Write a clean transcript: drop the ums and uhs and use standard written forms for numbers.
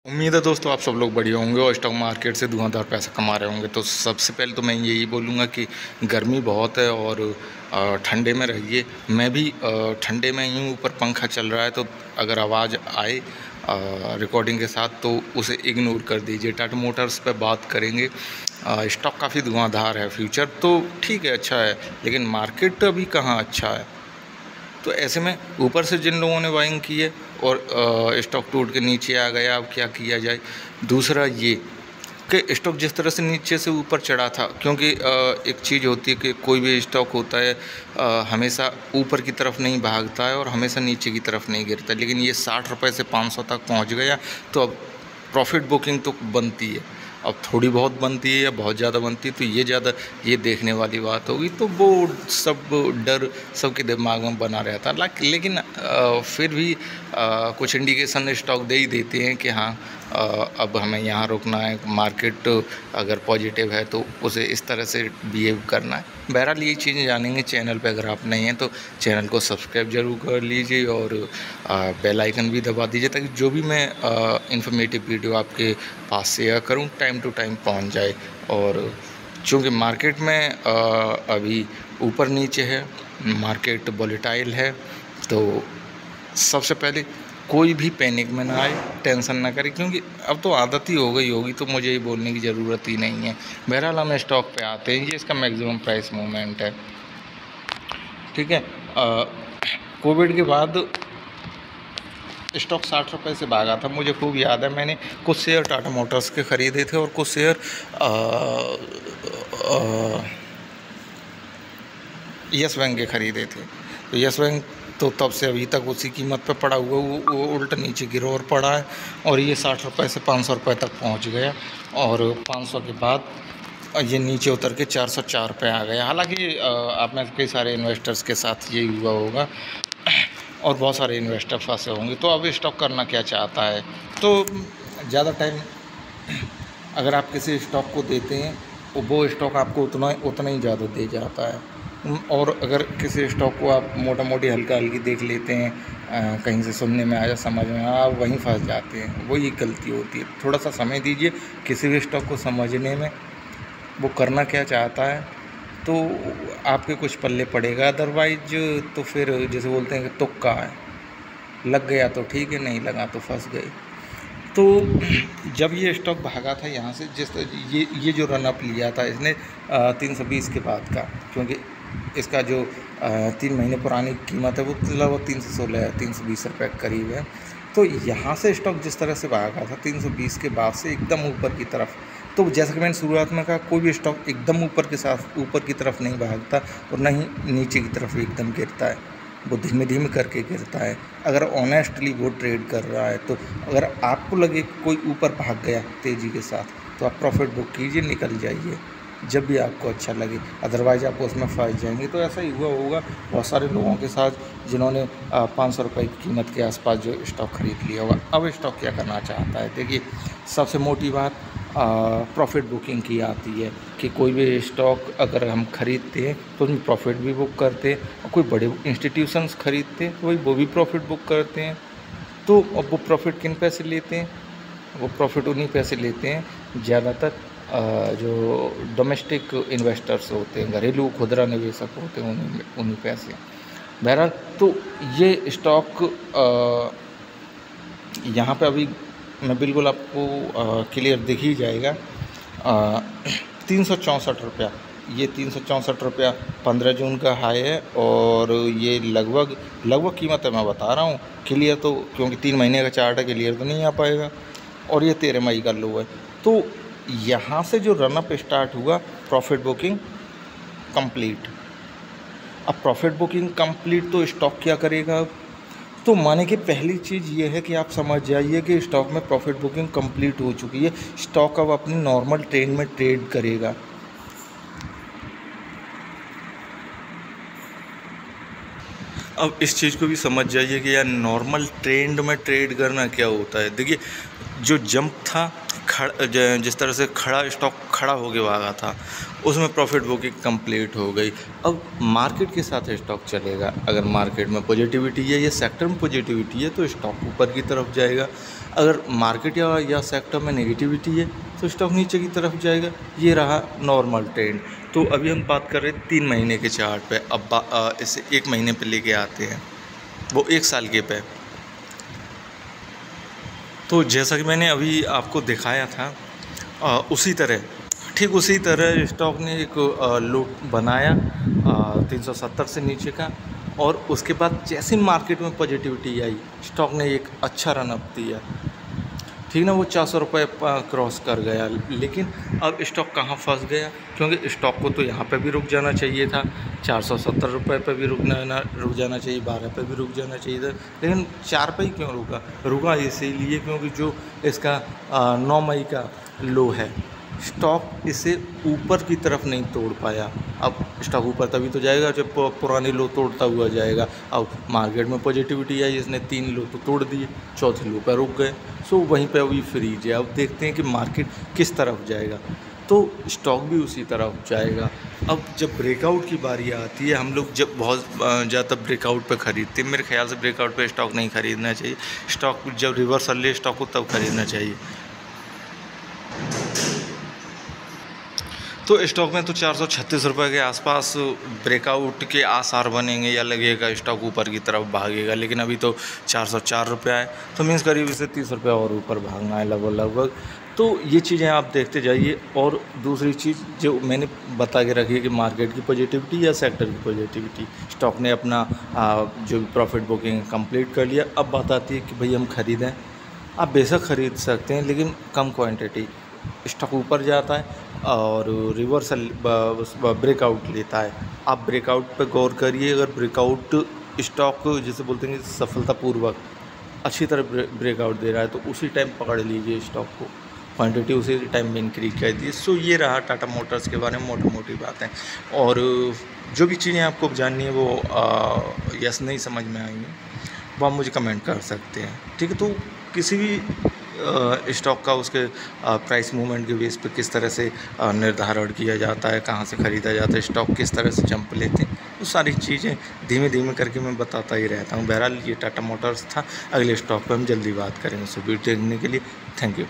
उम्मीद है दोस्तों आप सब लोग बढ़िया होंगे और स्टॉक मार्केट से धुआंधार पैसा कमा रहे होंगे। तो सबसे पहले तो मैं यही बोलूँगा कि गर्मी बहुत है और ठंडे में रहिए। मैं भी ठंडे में ही हूँ, ऊपर पंखा चल रहा है, तो अगर आवाज़ आए रिकॉर्डिंग के साथ तो उसे इग्नोर कर दीजिए। टाटा मोटर्स पे बात करेंगे। स्टॉक काफ़ी धुआंधार है, फ्यूचर तो ठीक है, अच्छा है, लेकिन मार्केट अभी कहाँ अच्छा है। तो ऐसे में ऊपर से जिन लोगों ने बाइंग की है और स्टॉक टूट के नीचे आ गया, अब क्या किया जाए। दूसरा ये कि स्टॉक जिस तरह से नीचे से ऊपर चढ़ा था, क्योंकि एक चीज़ होती है कि कोई भी स्टॉक होता है हमेशा ऊपर की तरफ नहीं भागता है और हमेशा नीचे की तरफ नहीं गिरता, लेकिन ये 60 रुपये से 500 तक पहुंच गया, तो अब प्रॉफिट बुकिंग तो बनती है। अब थोड़ी बहुत बनती है या बहुत ज़्यादा बनती है, तो ये ज़्यादा ये देखने वाली बात होगी। तो वो सब डर सबके दिमाग में बना रहता है, लेकिन फिर भी कुछ इंडिकेशन स्टॉक दे ही देते हैं कि हाँ अब हमें यहाँ रुकना है, मार्केट अगर पॉजिटिव है तो उसे इस तरह से बिहेव करना है। बहरहाल ये चीज़ें जानेंगे चैनल पे। अगर आप नहीं हैं तो चैनल को सब्सक्राइब जरूर कर लीजिए और बेल आइकन भी दबा दीजिए, ताकि जो भी मैं इंफॉर्मेटिव वीडियो आपके पास शेयर करूँ टाइम टू टाइम पहुँच जाए। और चूँकि मार्केट में अभी ऊपर नीचे है, मार्केट वोलेटाइल है, तो सबसे पहले कोई भी पैनिक में ना आए, टेंशन ना करें, क्योंकि अब तो आदत ही हो गई होगी, तो मुझे ये बोलने की ज़रूरत ही नहीं है। बहरहाल हम स्टॉक पे आते हैं। ये इसका मैक्सिमम प्राइस मूवमेंट है, ठीक है। कोविड के बाद स्टॉक 60 रुपये से भागा था, मुझे खूब याद है। मैंने कुछ शेयर टाटा मोटर्स के ख़रीदे थे और कुछ शेयर यस बैंक के ख़रीदे थे। तो यस बैंक तो तब से अभी तक उसी कीमत पे पड़ा हुआ, वो उल्टा नीचे गिरा और पड़ा है, और ये 60 रुपये से 500 रुपये तक पहुंच गया, और 500 के बाद ये नीचे उतर के 404 पे आ गया। हालांकि आप में कई सारे इन्वेस्टर्स के साथ ये हुआ होगा और बहुत सारे इन्वेस्टर फंसे होंगे। तो अब स्टॉक करना क्या चाहता है, तो ज़्यादा टाइम अगर आप किसी स्टॉक को देते हैं वो स्टॉक आपको उतना ही ज़्यादा दे जाता है। और अगर किसी स्टॉक को आप मोटा मोटी हल्का हल्की देख लेते हैं, कहीं से सुनने में आया, समझ में आया, आप वहीं फंस जाते हैं। वही गलती होती है। थोड़ा सा समय दीजिए किसी भी स्टॉक को समझने में, वो करना क्या चाहता है, तो आपके कुछ पल्ले पड़ेगा। अदरवाइज तो फिर जैसे बोलते हैं कि तुक्का है, लग गया तो ठीक है, नहीं लगा तो फंस गए। तो जब ये स्टॉक भागा था यहाँ से, ये जो रन अप लिया था इसने 320 के बाद का, क्योंकि इसका जो 3 महीने पुरानी कीमत है वो लगभग 316 है, 320 रुपये करीब है। तो यहाँ से स्टॉक जिस तरह से भागा था 320 के बाद से एकदम ऊपर की तरफ, तो जैसा कि मैंने शुरुआत में कहा, कोई भी स्टॉक एकदम ऊपर की तरफ नहीं भागता और न ही नीचे की तरफ एकदम गिरता है, वो धीमे धीमे करके गिरता है। अगर ऑनेस्टली वो ट्रेड कर रहा है, तो अगर आपको लगे कोई ऊपर भाग गया तेज़ी के साथ, तो आप प्रॉफिट बुक कीजिए, निकल जाइए जब भी आपको अच्छा लगे। अदरवाइज़ आप उसमें फंस जाएंगे। तो ऐसा ही हुआ होगा बहुत सारे लोगों के साथ, जिन्होंने 500 रुपये की कीमत के आसपास जो स्टॉक खरीद लिया होगा। अब स्टॉक क्या करना चाहता है, देखिए सबसे मोटी बात प्रॉफिट बुकिंग की आती है कि कोई भी स्टॉक अगर हम खरीदते हैं तो उसमें प्रॉफिट भी बुक करते हैं, और कोई बड़े इंस्टीट्यूशंस खरीदते हैं तो वो भी प्रॉफिट बुक करते हैं। तो अब वो प्रॉफिट किन पैसे लेते हैं, वो प्रॉफिट उन्हीं पैसे लेते हैं ज़्यादातर जो डोमेस्टिक इन्वेस्टर्स होते हैं, घरेलू खुदरा निवेशक होते हैं, उन्हीं पैसे। बहरहाल तो ये स्टॉक यहाँ पे अभी मैं बिल्कुल आपको क्लियर दिख ही जाएगा। 364 रुपया, ये 364 रुपया 15 जून का हाई है, और ये लगभग कीमत है, मैं बता रहा हूँ क्लियर, तो क्योंकि 3 महीने का चार्ट है, क्लियर तो नहीं आ पाएगा। और ये 13 मई का लो है। तो यहाँ से जो रनअप स्टार्ट हुआ, प्रॉफिट बुकिंग कंप्लीट। अब प्रॉफिट बुकिंग कंप्लीट, तो स्टॉक क्या करेगा। तो माने कि पहली चीज़ ये है कि आप समझ जाइए कि स्टॉक में प्रॉफिट बुकिंग कंप्लीट हो चुकी है। स्टॉक अब अपनी नॉर्मल ट्रेंड में ट्रेड करेगा। अब इस चीज़ को भी समझ जाइए कि यार नॉर्मल ट्रेंड में ट्रेड करना क्या होता है। देखिए जो जंप था जिस तरह से खड़ा स्टॉक खड़ा होके भागा था, उसमें प्रॉफिट बुकिंग कंप्लीट हो गई। अब मार्केट के साथ स्टॉक चलेगा। अगर मार्केट में पॉजिटिविटी है या सेक्टर में पॉजिटिविटी है तो स्टॉक ऊपर की तरफ जाएगा। अगर मार्केट या सेक्टर में नेगेटिविटी है तो स्टॉक नीचे की तरफ जाएगा। ये रहा नॉर्मल ट्रेंड। तो अभी हम बात कर रहे हैं 3 महीने के चार्ट पे। अब इसे 1 महीने पे लेके आते हैं, वो 1 साल के पे। तो जैसा कि मैंने अभी आपको दिखाया था, ठीक उसी तरह स्टॉक ने एक लो बनाया 370 से नीचे का, और उसके बाद जैसे मार्केट में पॉजिटिविटी आई, स्टॉक ने एक अच्छा रन अप दिया, ठीक ना। वो 400 रुपये क्रॉस कर गया। लेकिन अब स्टॉक कहाँ फंस गया, क्योंकि स्टॉक को तो यहाँ पे भी रुक जाना चाहिए था, 470 रुपये पे भी रुक जाना चाहिए, 12 पे भी रुक जाना चाहिए था, लेकिन 4 पे ही क्यों रुका इसीलिए क्योंकि जो इसका 9 मई का लो है, स्टॉक इसे ऊपर की तरफ नहीं तोड़ पाया। अब स्टॉक ऊपर तभी तो जाएगा जब पुरानी लो तोड़ता हुआ जाएगा। अब मार्केट में पॉजिटिविटी आई, इसने 3 लो तो तोड़ दिए, चौथे लो पर रुक गए। सो वहीं पे अभी फ्रीज है। अब देखते हैं कि मार्केट किस तरफ जाएगा, तो स्टॉक भी उसी तरफ जाएगा। अब जब ब्रेकआउट की बारी आती है, हम लोग जब बहुत ज़्यादा ब्रेकआउट पे ख़रीदते हैं, मेरे ख्याल से ब्रेकआउट पे स्टॉक नहीं ख़रीदना चाहिए। स्टॉक जब रिवर्सल ले स्टॉक को तब ख़रीदना चाहिए। तो स्टॉक में तो 436 रुपये के आसपास ब्रेकआउट के आसार बनेंगे या लगेगा स्टॉक ऊपर की तरफ भागेगा, लेकिन अभी तो 404 रुपये है, तो मीन्स करीब इसे 30 रुपये और ऊपर भागना है लगभग। तो ये चीज़ें आप देखते जाइए। और दूसरी चीज़ जो मैंने बता के रखी है कि मार्केट की पॉजिटिविटी या सेक्टर की पॉजिटिविटी, स्टॉक ने अपना जो प्रॉफिट बुकिंग कंप्लीट कर लिया। अब बात आती है कि भाई हम ख़रीदें। आप बेशक ख़रीद सकते हैं, लेकिन कम क्वांटिटी। स्टॉक ऊपर जाता है और रिवर्सल ब्रेकआउट लेता है। आप ब्रेकआउट पे गौर करिए। अगर ब्रेकआउट स्टॉक जिसे बोलते हैं सफलतापूर्वक अच्छी तरह ब्रेकआउट दे रहा है तो उसी टाइम पकड़ लीजिए स्टॉक को, क्वांटिटी उसी टाइम में इंक्रीज कर दीजिए। सो ये रहा टाटा मोटर्स के बारे में मोटी मोटी बातें। और जो भी चीज़ें आपको जाननी है वो यस नहीं समझ में आएंगी वो आप मुझे कमेंट कर सकते हैं, ठीक है। तो किसी भी स्टॉक का उसके प्राइस मूवमेंट के बेस पे किस तरह से निर्धारण किया जाता है, कहाँ से ख़रीदा जाता है, स्टॉक किस तरह से जंप लेते हैं, वो सारी चीज़ें धीमे धीमे करके मैं बताता ही रहता हूँ। बहरहाल ये टाटा मोटर्स था। अगले स्टॉक पर हम जल्दी बात करेंगे। सो वीडियो देखने के लिए थैंक यू।